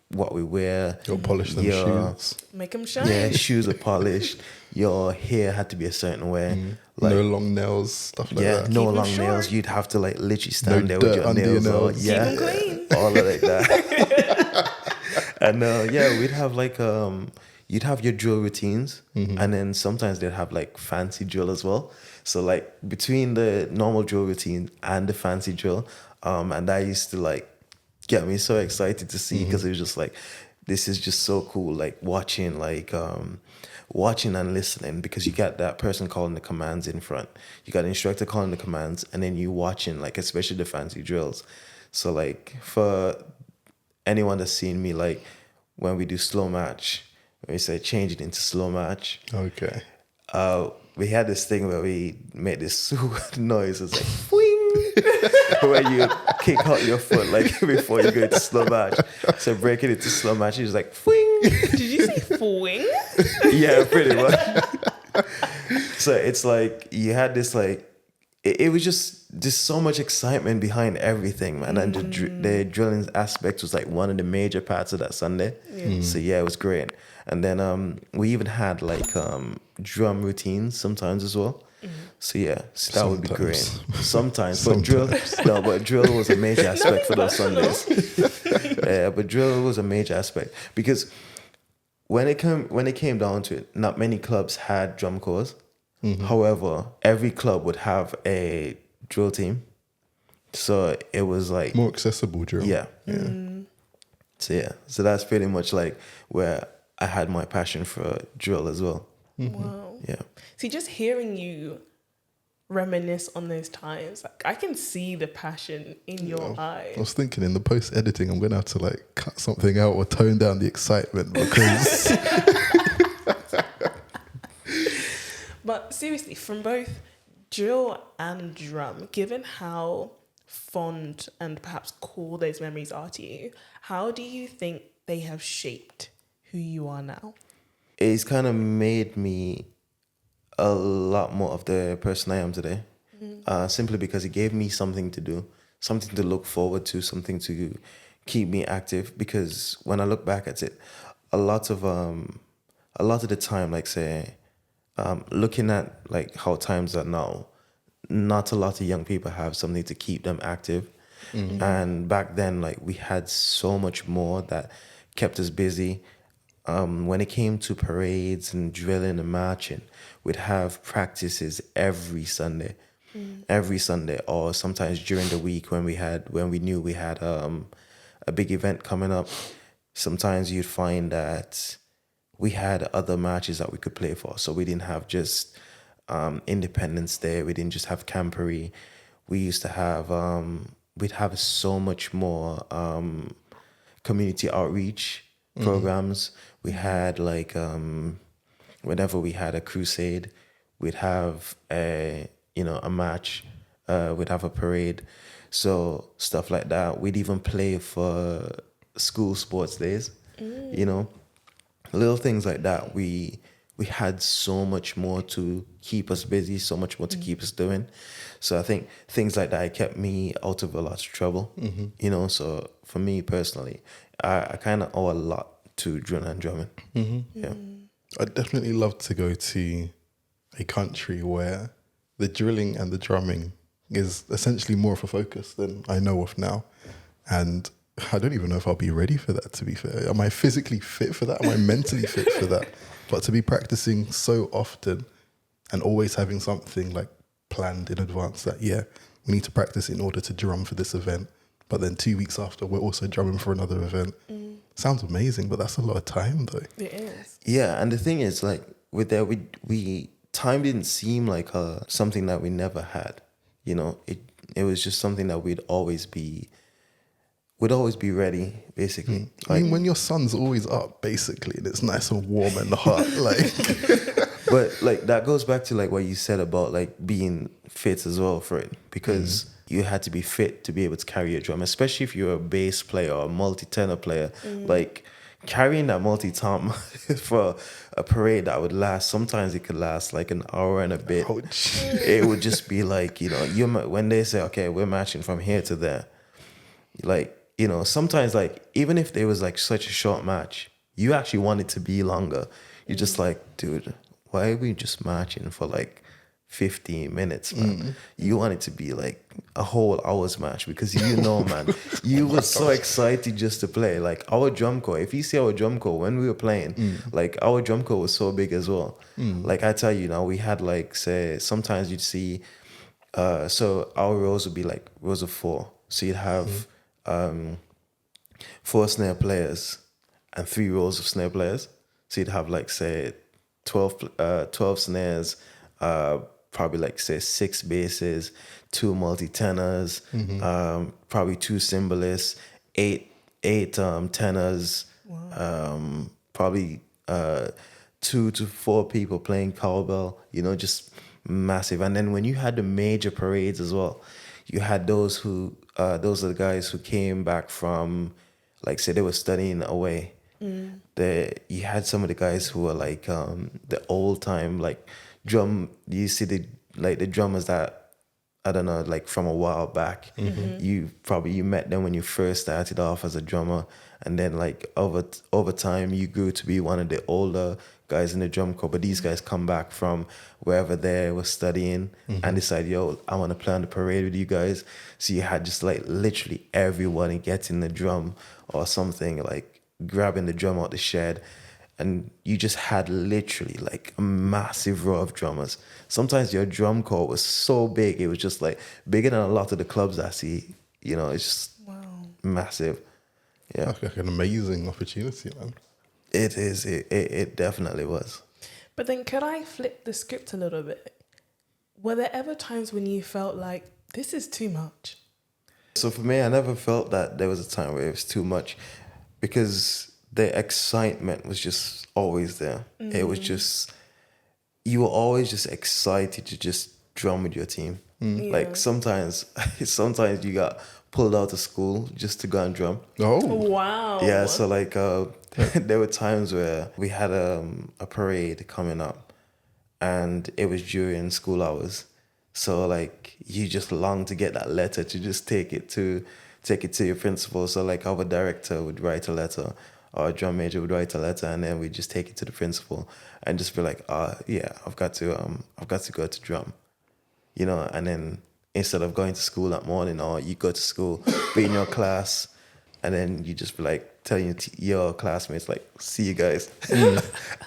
what we wear. You'll polish them shoes. Make them shine. Yeah, shoes are polished. Your hair had to be a certain way. Like, No long nails, stuff like yeah, that. no Keep 'em long short. nails. You'd have to like literally stand No there with dirt your under your nails on. nails. Yeah, Keep 'em clean. all of like that. And yeah, we'd have like you'd have your drill routines, and then sometimes they'd have like fancy drill as well. So like between the normal drill routine and the fancy drill, and that used to like get me so excited to see, because it was just like, this is just so cool, like watching and listening, because you got that person calling the commands in front, you got the instructor calling the commands, and then you watching, like especially the fancy drills. So like for anyone that's seen me, like when we do slow match, when we say change it into slow match, Okay. we had this thing where we made this noise. It's like "Fwing," where you kick out your foot like before you go into slow match. So breaking into slow match, he was like "Fwing." Did you say fwing? Yeah, pretty much. So it's like you had this like it was just so much excitement behind everything, man. And the drilling aspect was like one of the major parts of that Sunday. So yeah, it was great. And then we even had like drum routines sometimes as well. So yeah, so that would be great. Sometimes, but drill was a major aspect for those Sundays. Yeah, but drill was a major aspect because when it came down to it, not many clubs had drum corps. However, every club would have a drill team, so it was like More accessible drill. yeah. So that's pretty much like where I had my passion for drill as well. Wow. Yeah. See, just hearing you reminisce on those times, like I can see the passion in your eyes. I was thinking in the post editing, I'm gonna have to like cut something out or tone down the excitement because But seriously, from both drill and drum, given how fond and perhaps cool those memories are to you, how do you think they have shaped who you are now? It's kind of made me a lot more of the person I am today. Simply because it gave me something to do, something to look forward to, something to keep me active. Because when I look back at it, a lot of the time, like say, looking at like how times are now, not a lot of young people have something to keep them active. And back then, like we had so much more that kept us busy. When it came to parades and drilling and marching, we'd have practices every Sunday, or sometimes during the week when we knew we had a big event coming up. Sometimes you'd find that we had other matches that we could play for, so we didn't have just Independence Day. We didn't just have Camporee. We used to have we'd have so much more community outreach programs. We had like whenever we had a crusade, we'd have a match, we'd have a parade, so stuff like that. We'd even play for school sports days, little things like that. We had so much more to keep us busy, so much more to keep us doing. So I think things like that kept me out of a lot of trouble, So for me personally, I kind of owe a lot to drill and drumming. Yeah. I'd definitely love to go to a country where the drilling and the drumming is essentially more of a focus than I know of now. And I don't even know if I'll be ready for that, to be fair. Am I physically fit for that? Am I mentally fit for that? But to be practicing so often and always having something like planned in advance that, yeah, we need to practice in order to drum for this event. But then 2 weeks after, we're also drumming for another event. Sounds amazing, but that's a lot of time though. It is. Yeah, and the thing is, like with that, we time didn't seem like something that we never had. It was just something that we'd always be ready, basically. I mean, when your sun's always up, basically, and it's nice and warm and hot, like. But like that goes back to like what you said about like being fit as well for it, because you had to be fit to be able to carry a drum, especially if you're a bass player or a multi-tenor player. Like carrying that multi-tom for a parade that would last, sometimes it could last like an hour and a bit. Ouch. It would just be like, when they say, okay, we're marching from here to there, like, sometimes like, even if there was like such a short match, you actually want it to be longer. You're just like, dude, why are we just marching for like 15 minutes, man? You want it to be like a whole hour's match because man, you were so excited just to play. Like our drum corps, if you see our drum corps when we were playing, like our drum corps was so big as well. Like I tell you now, we had like, say, sometimes you'd see, so our rows would be like rows of 4. So you'd have 4 snare players and 3 rows of snare players. So you'd have like, say, 12 snares, probably like say 6 basses, 2 multi-tenors, probably 2 cymbalists, 8 tenors, probably 2 to 4 people playing cowbell, just massive. And then when you had the major parades as well, you had those are the guys who came back from, like, say they were studying away. You had some of the guys who were like the old time, like, you see the drummers that, I don't know, like from a while back. You met them when you first started off as a drummer, and then like over time you grew to be one of the older guys in the drum corps. But these guys come back from wherever they were studying and decide, yo, I want to play on the parade with you guys. So you had just like literally everyone getting the drum or something, like grabbing the drum out the shed. And you just had literally like a massive row of drummers. Sometimes your drum corps was so big, it was just like bigger than a lot of the clubs I see. It's just massive. Yeah. Like an amazing opportunity, man. It is. It definitely was. But then could I flip the script a little bit? Were there ever times when you felt like this is too much? So for me, I never felt that there was a time where it was too much, because the excitement was just always there. It was just, you were always just excited to just drum with your team. Like sometimes you got pulled out of school just to go and drum. Oh, Wow. Yeah, so like there were times where we had a parade coming up, and it was during school hours. So like you just long to get that letter to just take it to your principal. So like our director would write a letter, our drum major would write a letter, and then we just take it to the principal and just be like, yeah, I've got to go to drum, and then instead of going to school that morning, or you go to school, be in your class, and then you just be like telling your classmates, like, see you guys,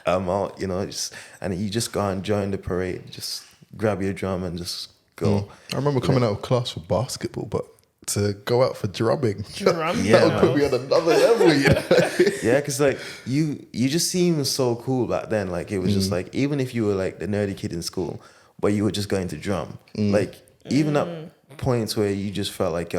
I'm out, and you just go and join the parade, just grab your drum and just go. I remember coming out of class for basketball, but to go out for drumming, Drumming. that would put me on another level, Yeah, because like you just seemed so cool back then. Like it was just like, even if you were like the nerdy kid in school, but you were just going to drum, like even at points where you just felt like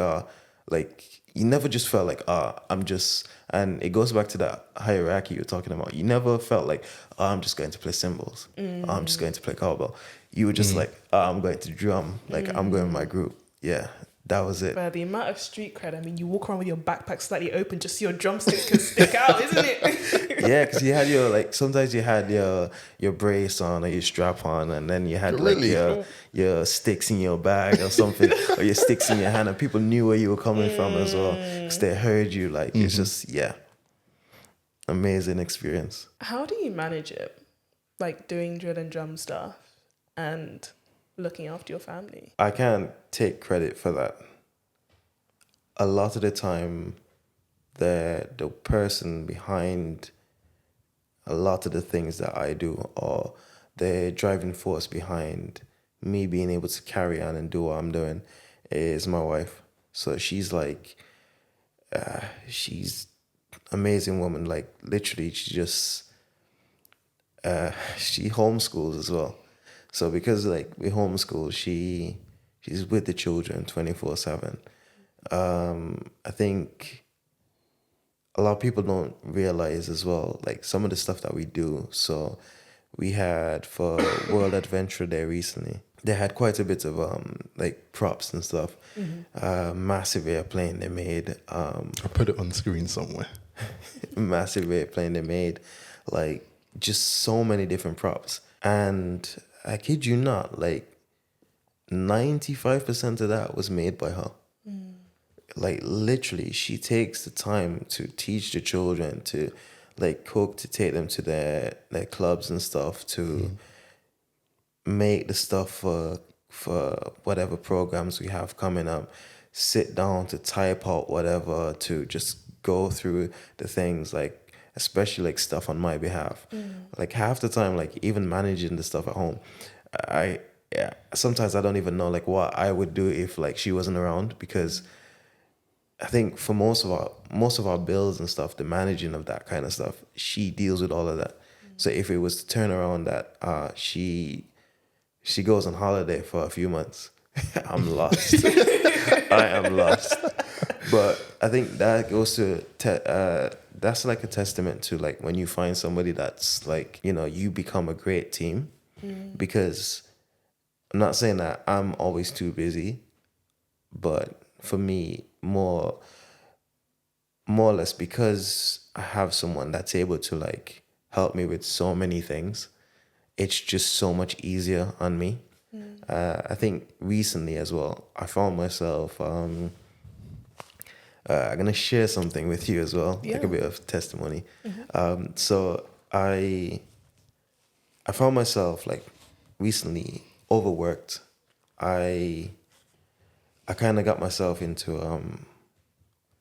you never just felt like I'm just, and it goes back to that hierarchy you're talking about. You never felt like, I'm just going to play cymbals, I'm just going to play cowbell. You were just like, I'm going to drum, like I'm going with my group. Yeah, that was it. But the amount of street cred, I mean, you walk around with your backpack slightly open just so your drumsticks can stick out, isn't it? Yeah, because you had sometimes you had your brace on or your strap on, and then you had Really? like your sticks in your bag or something, or your sticks in your hand, and people knew where you were coming from as well, because they heard you. Like it's just, amazing experience. How do you manage it? Like doing drill and drum stuff and looking after your family? I can't take credit for that. A lot of the time, the person behind a lot of the things that I do, or the driving force behind me being able to carry on and do what I'm doing, is my wife. So she's like, she's amazing woman. Like literally, she just she homeschools as well. So because like we homeschool, she's with the children 24/7. I think a lot of people don't realize as well, like some of the stuff that we do. So we had for World Adventure Day recently, they had quite a bit of like props and stuff. Massive airplane they made. I put it on screen somewhere. Massive airplane they made, like just so many different props. And I kid you not, like 95% of that was made by her. Like literally, she takes the time to teach the children, to like cook, to take them to their clubs and stuff, to make the stuff for whatever programs we have coming up, sit down to type out whatever, to just go through the things, like especially like stuff on my behalf. Like half the time, like even managing the stuff at home, sometimes I don't even know like what I would do if like she wasn't around, because I think for most of our bills and stuff, the managing of that kind of stuff, she deals with all of that. So if it was to turn around that she goes on holiday for a few months, I'm lost. I am lost. But I think that goes to that's like a testament to like when you find somebody that's like, you know, you become a great team. Because I'm not saying that I'm always too busy, but for me, more or less because I have someone that's able to like help me with so many things, it's just so much easier on me. I think recently as well, I found myself. I'm gonna share something with you as well, like a Yeah. bit of testimony. So I found myself like recently overworked. I I kind of got myself into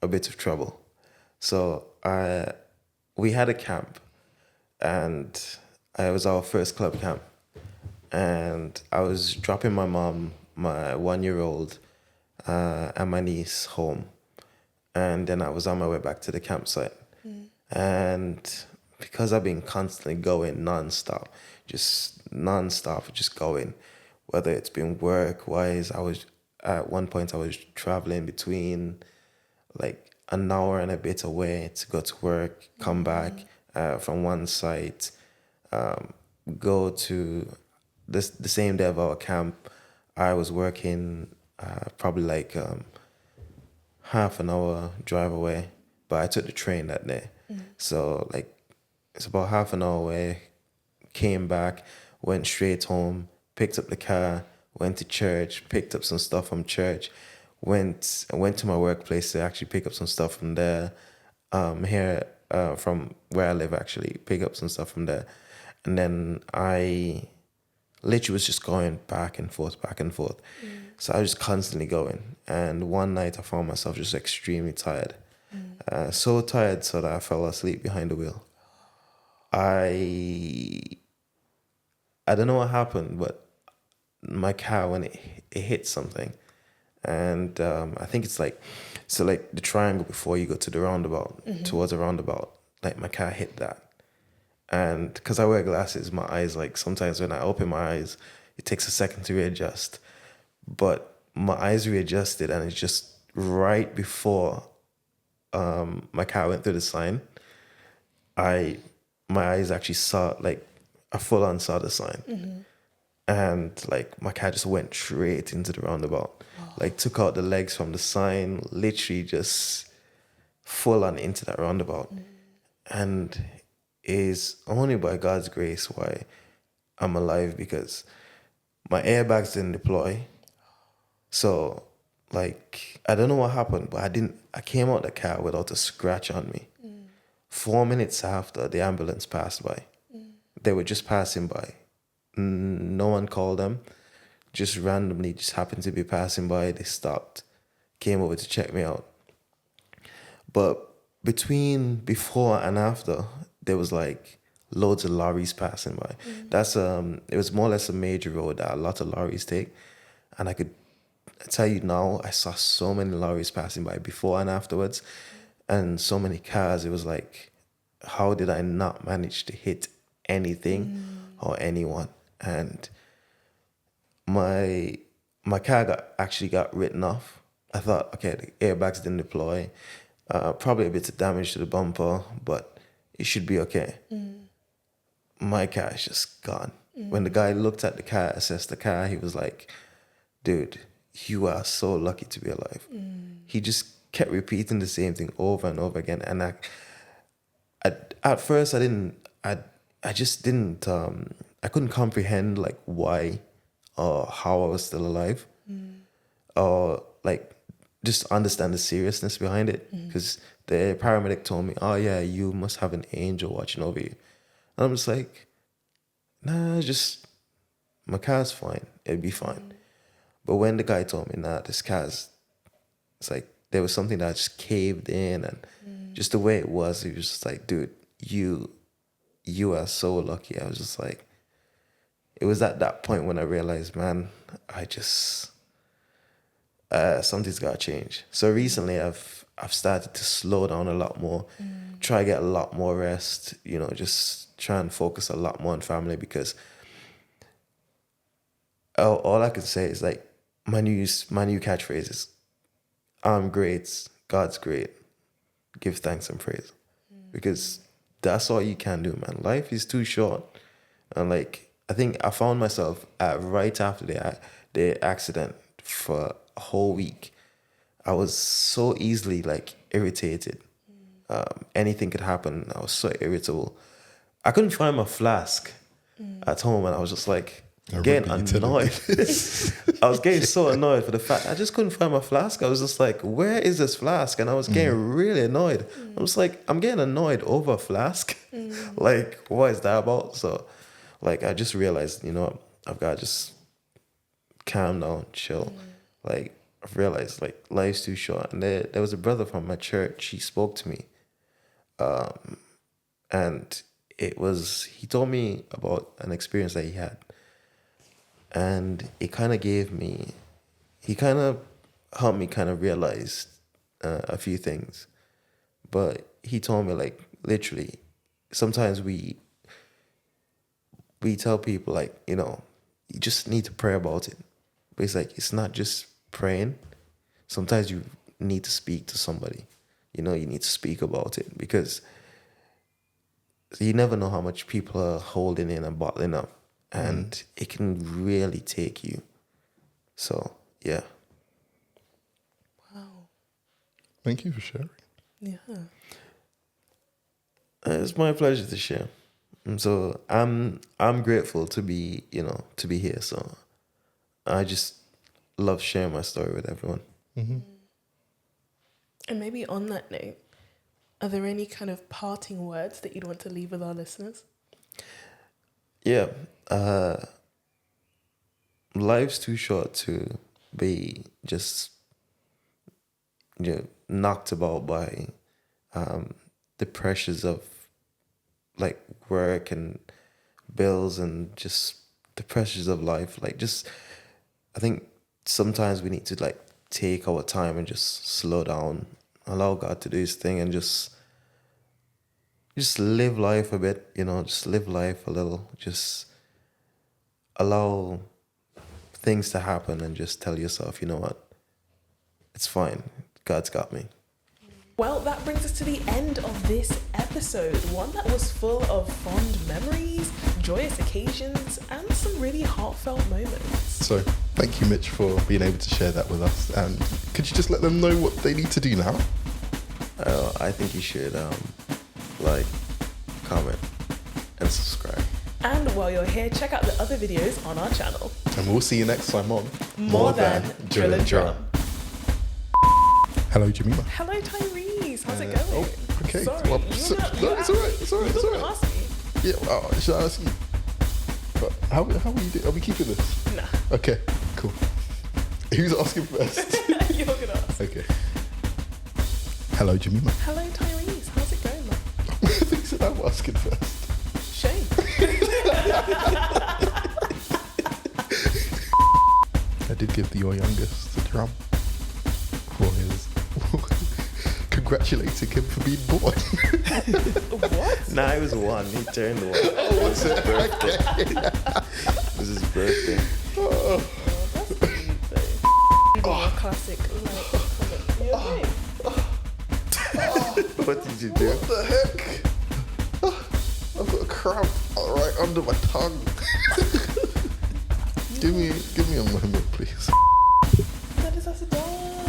a bit of trouble. So we had a camp, and it was our first club camp, and I was dropping my mom, my 1 year old, and my niece home, and then I was on my way back to the campsite, and because I've been constantly going nonstop, just going, whether it's been work wise, I was at one point I was traveling between like an hour and a bit away to go to work, come back from one site, go to the same day of our camp. I was working probably like half an hour drive away, but I took the train that day. So like it's about half an hour away. Came back, went straight home, picked up the car, went to church, picked up some stuff from church, went to my workplace to actually pick up some stuff from there. Here from where I live actually, pick up some stuff from there, and then I literally was just going back and forth, back and forth. So I was just constantly going. And one night I found myself just extremely tired. So tired so that I fell asleep behind the wheel. I I don't know what happened, but my car when it hit something, and I think it's like so like the triangle before you go to the roundabout towards the roundabout, like my car hit that, and because I wear glasses, my eyes like sometimes when I open my eyes, it takes a second to readjust, but my eyes readjusted, and it's just right before my car went through the sign. I my eyes actually saw like I full on saw the sign, and like my car just went straight into the roundabout, like took out the legs from the sign, literally just full on into that roundabout, and is only by God's grace why I'm alive because my airbags didn't deploy. So like I don't know what happened, but I came out the car without a scratch on me. 4 minutes after the ambulance passed by, they were just passing by. No one called them. Just randomly, just happened to be passing by. They stopped, came over to check me out. But before and after, there was like loads of lorries passing by. It was more or less a major road that a lot of lorries take, and I could tell you now, I saw so many lorries passing by before and afterwards, and so many cars. It was like, how did I not manage to hit anything or anyone? And my car actually got written off. I thought, okay, the airbags didn't deploy, probably a bit of damage to the bumper, but it should be okay. My car is just gone. When the guy looked at the car, assessed the car, he was like, dude, you are so lucky to be alive. He just kept repeating the same thing over and over again. And at first I just didn't, I couldn't comprehend like why or how I was still alive, or like just understand the seriousness behind it. Because the paramedic told me, oh yeah, you must have an angel watching over you. And I'm just like, nah, just my car's fine. It'll be fine. But when the guy told me, nah, it's like there was something that just caved in, and just the way it was, he was just like, dude, you are so lucky. I was just like, it was at that point when I realized, man, I just something's got to change. So recently, I've started to slow down a lot more, try to get a lot more rest. You know, just try and focus a lot more on family, because all I can say is like my new catchphrase is, I'm great, God's great, give thanks and praise, because that's all you can do, man. Life is too short. And like, I think I found myself right after the accident for a whole week. I was so easily like irritated. Anything could happen. I was so irritable. I couldn't find my flask at home, and I was just like getting annoyed. I was getting so annoyed for the fact I just couldn't find my flask. I was just like, where is this flask? And I was getting really annoyed. I was like, I'm getting annoyed over a flask. Like, what is that about? So, like, I just realized, you know, I've got to just calm down, chill. Like, I've realized, like, life's too short. And there was a brother from my church. He spoke to me. And he told me about an experience that he had. And it kind of helped me kind of realize a few things. But he told me, like, literally, sometimes we tell people, like, you know, you just need to pray about it. But it's like, it's not just praying. Sometimes you need to speak to somebody. You know, you need to speak about it, because you never know how much people are holding in and bottling up, and it can really take you. So, yeah. Wow. Thank you for sharing. Yeah. It's my pleasure to share. And so I'm grateful to be here. So I just love sharing my story with everyone. And maybe on that note, are there any kind of parting words that you'd want to leave with our listeners? Yeah. Life's too short to be just, you know, knocked about by the pressures of like work and bills and just the pressures of life. Like, just, I think sometimes we need to like take our time and just slow down, allow God to do his thing, and just live life a bit, you know, just live life a little, just allow things to happen and just tell yourself, you know what, it's fine, God's got me. Well, that brings us to the end of this episode, one that was full of fond memories, joyous occasions, and some really heartfelt moments. So thank you, Mitch, for being able to share that with us. And could you just let them know what they need to do now? I think you should like, comment, and subscribe. And while you're here, check out the other videos on our channel. And we'll see you next time on More Than Drill and Drum. Hello, Jemima. Hello, Tyrese. How's it going? Oh, okay. Sorry, Well, you it's were all right. It's all right. It's all right. ask me. Yeah. Should I ask you? But how are you doing? Are we keeping this? Nah. Okay. Cool. Who's asking first? You're gonna ask. Okay. Hello, Jemima. Hello, Tyrese. How's it going, man? I think so. I'm asking first. Shame. I did give your youngest the drum for his congratulating him for being born. What? Nah, it was one. He turned one. Oh, what's it? It was his birthday. Oh, that's cute, though. Oh. Classic. Like, you okay? What did you do? What the heck? I've got a cramp right under my tongue. give me a moment, please. That is us done.